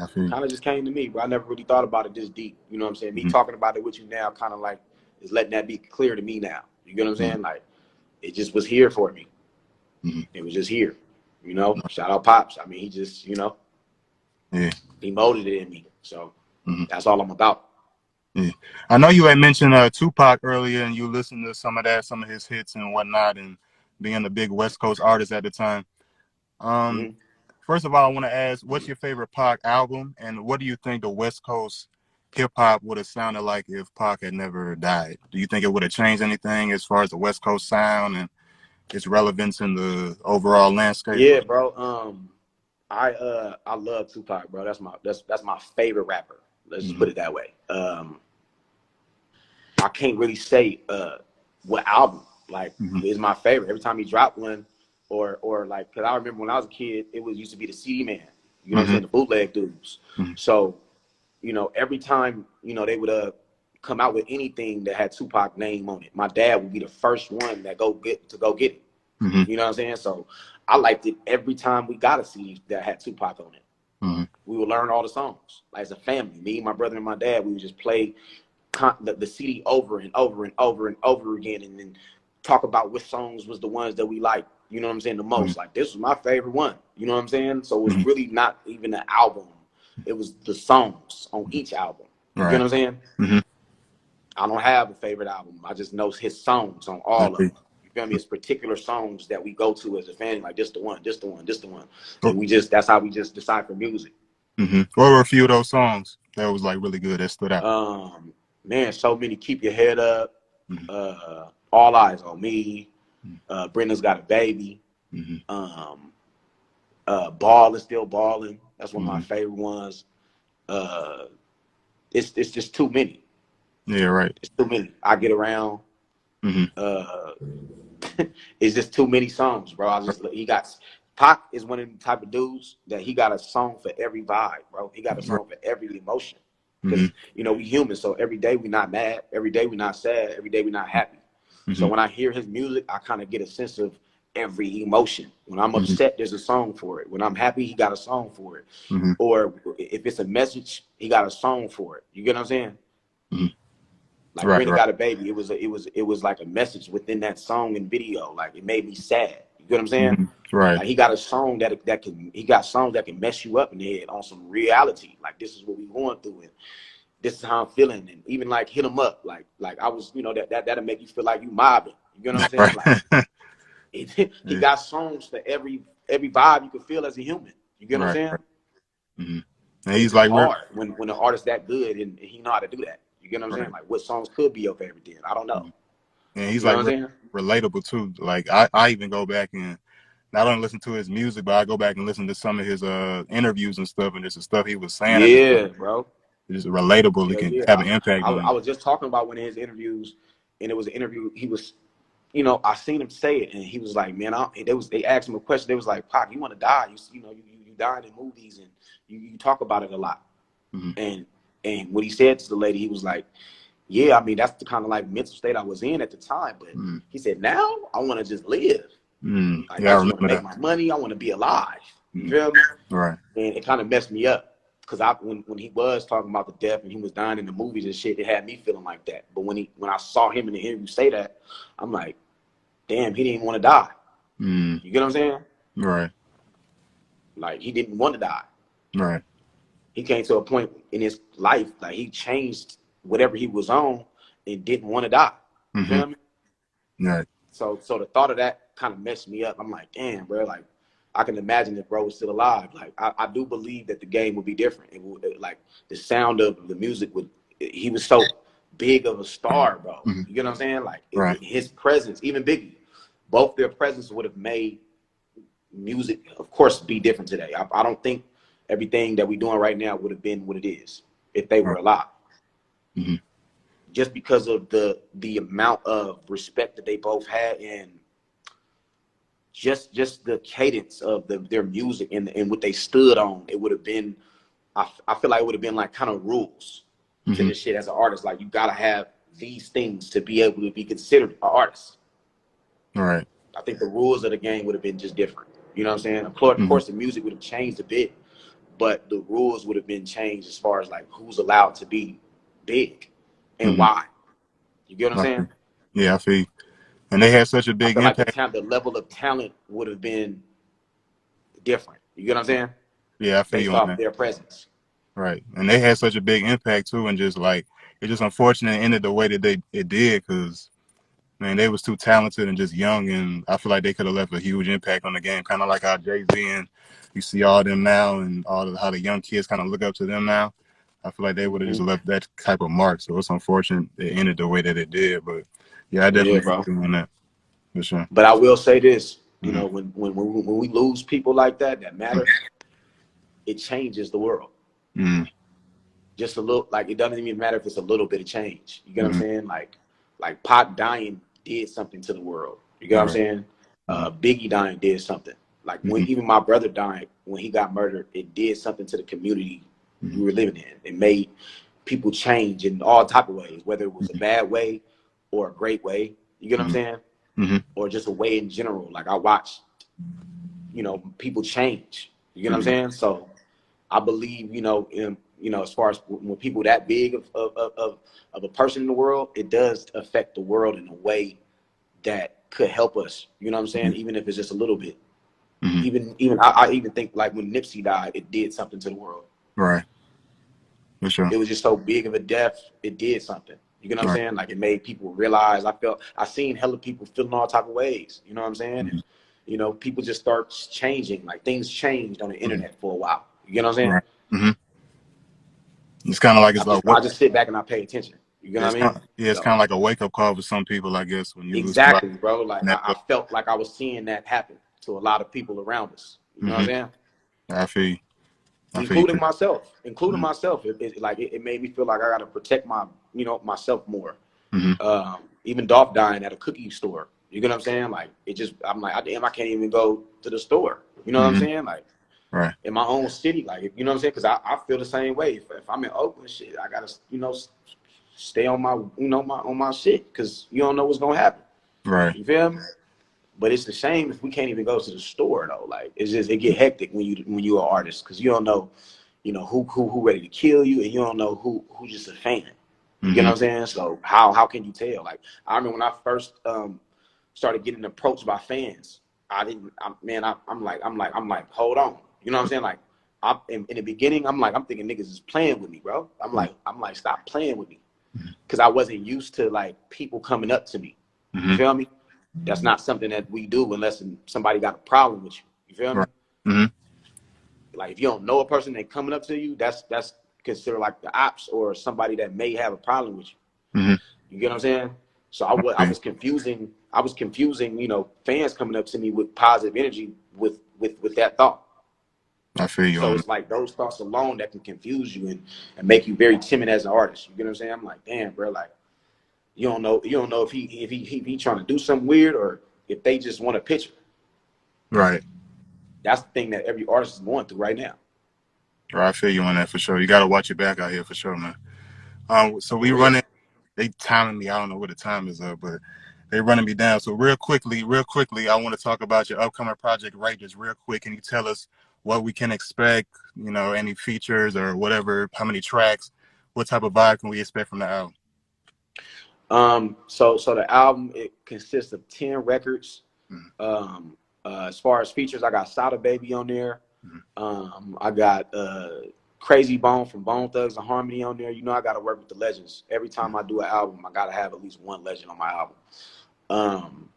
I feel you. Kind of just came to me, bro. I never really thought about it this deep. You know what I'm saying? Me talking about it with you now kind of like is letting that be clear to me now. You get what I'm saying? Like, it just was here for me. It was just here. You know? Shout out Pops. I mean, he just, you know, he molded it in me. So that's all I'm about. Yeah. I know you had mentioned Tupac earlier, and you listened to some of his hits and whatnot, and being a big West Coast artist at the time. First of all, I want to ask, what's your favorite Pac album, and what do you think the West Coast hip hop would have sounded like if Pac had never died? Do you think it would have changed anything as far as the West Coast sound and its relevance in the overall landscape? Yeah, bro. I love Tupac, bro. That's my favorite rapper. Let's just put it that way. I can't really say what album like is my favorite. Every time he dropped one, or like, because I remember when I was a kid, it was used to be the CD man. You know what I'm saying? The bootleg dudes. So, you know, every time, you know, they would come out with anything that had Tupac name on it, my dad would be the first one that go get it. You know what I'm saying? So I liked it every time we got a CD that had Tupac on it. We would learn all the songs. Like, as a family, me, my brother, and my dad, we would just play the CD over and over and over and over again, and then talk about which songs was the ones that we liked, you know what I'm saying, the most. Like, this was my favorite one, you know what I'm saying? So it was really not even an album. It was the songs on each album. You get what I'm saying? I don't have a favorite album. I just know his songs on all of them. You feel me? It's particular songs that we go to as a family, like, this the one, this the one, this the one. And that's how we just decipher music. What were a few of those songs that was like really good that stood out? Man, so many. Keep Your Head Up, Mm-hmm. All Eyes on Me, Brenda's Got a Baby, Mm-hmm. Ball is Still Balling. That's one of my Mm-hmm. favorite ones. Uh, it's just too many. Yeah, right. It's too many. I Get Around. Mm-hmm. Uh, it's just too many songs, bro. He got Pac is one of the type of dudes that he got a song for every vibe, bro. He got a Right. song for every emotion. Mm-hmm. Because we human, so every day we not mad, every day we not sad, every day we not happy. So Mm-hmm. when I hear his music, I kind of get a sense of every emotion. When I'm Mm-hmm. upset, there's a song for it. When I'm happy, he got a song for it. Mm-hmm. Or if it's a message, he got a song for it. You get what I'm saying? Mm-hmm. Like Right, Brenda right. Got a Baby, it was like a message within that song and video. Like it made me sad. You get what I'm saying? Mm-hmm. Right. Like he got a song he got songs that can mess you up in the head on some reality. Like this is what we going through and this is how I'm feeling. And even like Hit 'Em Up, like I was, that'll make you feel like you mobbing. You get what I'm saying? Right. Like he Yeah. got songs for every vibe you can feel as a human. You get what I'm Right. saying? Right. Mm-hmm. And And it's he's just like hard when the artist that good and he know how to do that. You get what I'm saying? right. Like what songs could be your favorite then? I don't know. And he's You know like what I'm saying? relatable too. Like I even go back and not only listen to his music, but I go back and listen to some of his interviews and stuff, and just the stuff he was saying at the time. Yeah, bro. It's just relatable. It Hell can yeah. have an impact I on you. was just talking about one of his interviews, and it was an interview. He was, I seen him say it, and he was like, "Man, they asked him a question. They was like, Pac, you want to die? You dying in movies, and you talk about it a lot." Mm-hmm. And what he said to the lady, he was like, "Yeah, I mean, that's the kind of like mental state I was in at the time." But Mm-hmm. he said, "Now I want to just live. Mm-hmm. Like Yeah, I I just want to remember make that. my money. I want to be alive." You Mm-hmm. feel me? Right. And it kind of messed me up because when he was talking about the death and he was dying in the movies and shit, it had me feeling like that. But when I saw him in the interview say that, I'm like, damn, he didn't want to die. Mm-hmm. You get what I'm saying? Right. Like he didn't want to die. Right. He came to a point in his life like he changed whatever he was on and didn't want to die. You Mm-hmm. feel me? Right. So the thought of that kind of messed me up. I'm like, damn, bro, like I can imagine if bro was still alive. Like I do believe that the game would be different. It would, like the sound of the music would. He was so big of a star, bro. Mm-hmm. You get what I'm saying? Like Right. his presence, even Biggie, both their presence would have made music, of course, be different today. I don't think everything that we're doing right now would have been what it is if they were Right. alive. Mm-hmm. Just because of the amount of respect that they both had and just the cadence of their music and what they stood on, it would have been. I feel like it would have been like kind of rules to Mm-hmm. this shit as an artist. Like you gotta have these things to be able to be considered an artist. Right. I think the rules of the game would have been just different. You know what I'm saying? Of course, the music would have changed a bit, but the rules would have been changed as far as like who's allowed to be big and Mm-hmm. why. You get what I'm saying? Yeah, I feel. And they had such a I big feel like impact. the level of talent would have been different. You get what I'm saying? Yeah, I feel you Based on off that. their presence. Right. And they had such a big impact too, and just like it's just unfortunate it ended the way that it did, because man, they was too talented and just young, and I feel like they could have left a huge impact on the game, kind of like how Jay-Z and you see all them now, and how the young kids kind of look up to them now. I feel like they would have just Mm-hmm. left that type of mark. So it's unfortunate it ended the way that it did, but yeah, I Yeah, definitely bro. feel you on that for sure. But I will say this, Mm-hmm. when we lose people like that matter, it changes the world. Mm-hmm. Just a little, like it doesn't even matter if it's a little bit of change. You get what I'm Mm-hmm. saying? Like Pac dying did something to the world. You get what I'm Right. saying? Mm-hmm. Biggie dying did something. Like when Mm-hmm. even my brother died, when he got murdered, it did something to the community we were living in. It made people change in all type of ways, whether it was a bad way or a great way. You get what I'm Mm-hmm. saying? Mm-hmm. Or just a way in general. Like I watched, people change. You get what I'm Mm-hmm. saying? So I believe, as far as when people that big of a person in the world, it does affect the world in a way that could help us. You know what I'm saying? Even if it's just a little bit. Mm-hmm. Even I even think like when Nipsey died, it did something to the world. Right. For sure. It was just so big of a death, it did something. You know what I'm Right. saying? Like it made people realize. I seen hella people feeling all type of ways. You know what I'm saying? Mm-hmm. And people just start changing. Like things changed on the Mm-hmm. internet for a while. You know what I'm saying? Right. Mm-hmm. It's kind of like it's like what? I just sit back and I pay attention. You get what I It's mean? kind of, yeah, it's So kind of like a wake up call for some people, I guess, when you lose somebody. exactly, bro. Like I felt like I was seeing that happen to a lot of people around us. You know what I'm Mm-hmm. saying? I feel you. I feel you. Including myself. Mm-hmm. It made me feel like I got to protect myself more. Mm-hmm. Even Dolph dying at a cookie store. You get what I'm saying? Like I'm like, damn, I can't even go to the store. You know what I'm Mm-hmm. saying? Like Right. in my own city, like you know what I'm saying? Because I feel the same way. If I'm in Oakland, shit, I gotta stay on my on my shit because you don't know what's gonna happen. Right. You feel me? But it's the shame if we can't even go to the store though. Like it get hectic when you're an artist because you don't know, who ready to kill you and you don't know who's just a fan. You get what Mm-hmm. I'm saying? So how can you tell? Like I remember when I first started getting approached by fans. I'm like, hold on. You know what I'm saying? Like in the beginning, I'm thinking niggas is playing with me, bro. I'm like, stop playing with me. Because I wasn't used to like people coming up to me. You Mm-hmm. feel me? That's not something that we do unless somebody got a problem with you. You feel me? Right. Mm-hmm. Like if you don't know a person that coming up to you, that's considered like the ops or somebody that may have a problem with you. Mm-hmm. You get what I'm saying? So I was confusing, fans coming up to me with positive energy with that thought. I feel you So on. it's like those thoughts alone that can confuse you and make you very timid as an artist. You get what I'm saying? I'm like, damn, bro, like you don't know if he trying to do something weird or if they just want a picture. Right. That's the thing that every artist is going through right now. Right. I feel you on that for sure. You got to watch your back out here for sure, man. So we For real. running. They timing me. I don't know what the time is up, but they running me down. So real quickly, I want to talk about your upcoming project, right? Just real quick. Can you tell us what we can expect? Any features or whatever? How many tracks? What type of vibe can we expect from the album? So the album it consists of 10 records. Mm-hmm. As far as features, I got Sada Baby on there. Mm-hmm. I got Crazy Bone from Bone Thugs and Harmony on there. I got to work with the legends. Every time I do an album, I got to have at least one legend on my album.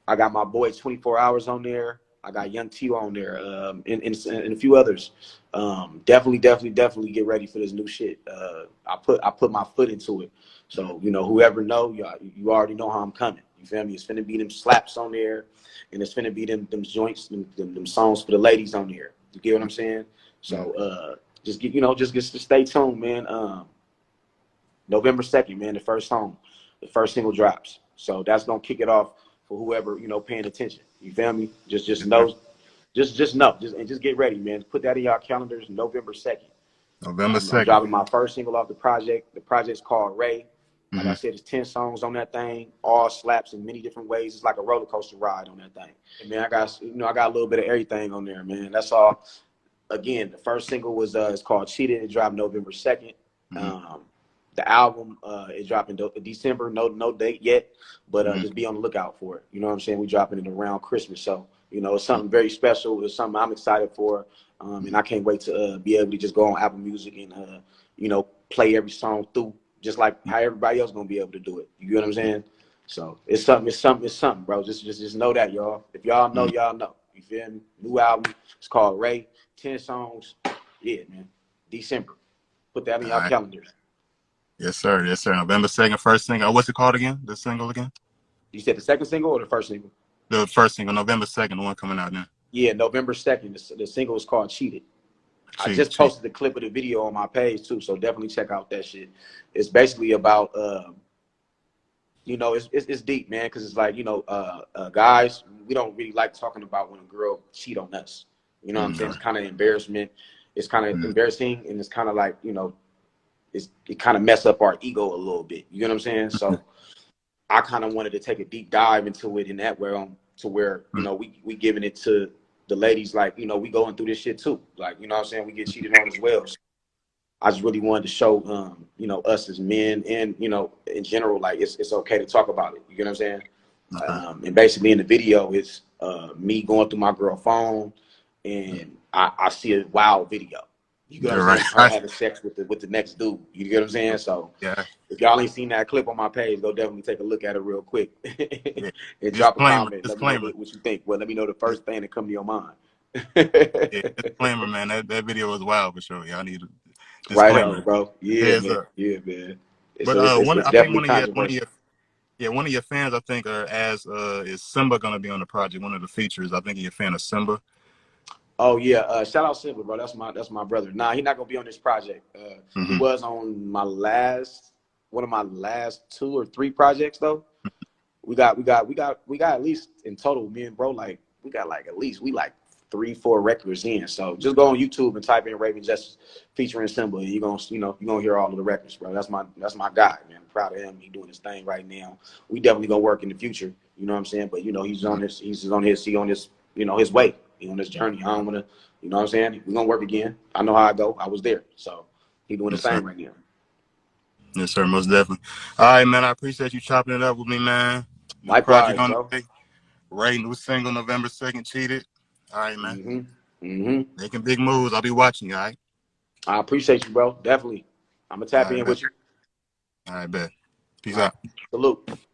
I got my boy 24 Hours on there. I got Young T on there, and a few others. Definitely get ready for this new shit. I put my foot into it. So whoever know, you already know how I'm coming. You feel me? It's finna be them slaps on there, and it's finna be them joints, them songs for the ladies on there. You get what I'm saying? So just stay tuned, man. November 2nd, man, the first single drops. So that's gonna kick it off for whoever paying attention. You feel me? Just Yes, sir. know, just know, just get ready, man. Put that in your calendars. November 2nd. November I'm 2nd. dropping my first single off the project. The project's called Ray. Like Mm-hmm. I said, it's 10 songs on that thing, all slaps in many different ways. It's like a roller coaster ride on that thing. And man, I got a little bit of everything on there, man. That's all. Again, the first single was it's called Cheated. It dropped November 2nd. Mm-hmm. The album is dropping December. No date yet, but Mm-hmm. just be on the lookout for it. You know what I'm saying? We dropping it around Christmas, so it's something very special. It's something I'm excited for, and I can't wait to be able to just go on Apple Music and play every song through, just like how everybody else gonna be able to do it. You get what I'm saying? So it's something, bro. Just know that, y'all. If y'all know, Mm-hmm. y'all know. You feel me? New album. It's called Ray. 10 songs. Yeah, man. December. Put that in All y'all right. calendars. Yes, sir. Yes, sir. November 2nd, first single. What's it called again? The single again? You said the second single or the first single? The first single, November 2nd, the one coming out now. Yeah, November 2nd. The single is called Cheated. I Cheat, just cheat. posted the clip of the video on my page too, so definitely check out that shit. It's basically about it's deep, man, because it's like guys, we don't really like talking about when a girl cheat on us. You know what I'm saying? It's kind of embarrassment. It's kind of Mm-hmm. embarrassing, and it's kind of like it kind of mess up our ego a little bit. You know what I'm saying? So I kind of wanted to take a deep dive into it in that way, to where we giving it to the ladies, like we going through this shit too, like what I'm saying, we get cheated on as well. So I just really wanted to show us as men and in general, like it's okay to talk about it. You get what I'm saying? Okay. And basically in the video, it's me going through my girl phone, and I see a wild video. You get what I'm You're saying? right. It's her having sex with the next dude. You get what I'm saying? So Yeah. if y'all ain't seen that clip on my page, go definitely take a look at it real quick Yeah. and drop a Disclaimer. comment. Let me know Disclaimer. what you think. Well, let me know the first thing that come to your mind. Yeah, disclaimer, man. That video was wild for sure. Y'all need a Right on, disclaimer. bro. Yeah, Heads man. up. Yeah, man. But So it's I think definitely controversial. one of your fans, I think, is Simba gonna be on the project. One of the features. I think you're a fan of Simba. Oh yeah, shout out Simba, bro. That's my brother. Nah, he's not gonna be on this project. He Hmm. was on one of my last 2 or 3 projects though. We got at least in total, me and bro, like we got like at least we like 3, 4 records in. So just go on YouTube and type in Rayven Justice featuring Simba, and you're gonna hear all of the records, bro. That's my guy, man. I'm proud of him. He doing his thing right now. We definitely gonna work in the future. You know what I'm saying? But he's on his way. He on this journey. I don't wanna, you know what I'm saying? We're gonna work again. I know how I go. I was there. So he doing his Yes, sir. thing right now. Yes, sir. Most definitely. All right, man. I appreciate you chopping it up with me, man. New project Likewise, on bro. the way. Ray, new single November 2nd. Cheated. All right, man. Mm-hmm. Mm-hmm. Making big moves. I'll be watching you. All right. I appreciate you, bro. Definitely. I'm gonna All tap right, in bet. with you. All right, bet. Peace All right. out. Salute.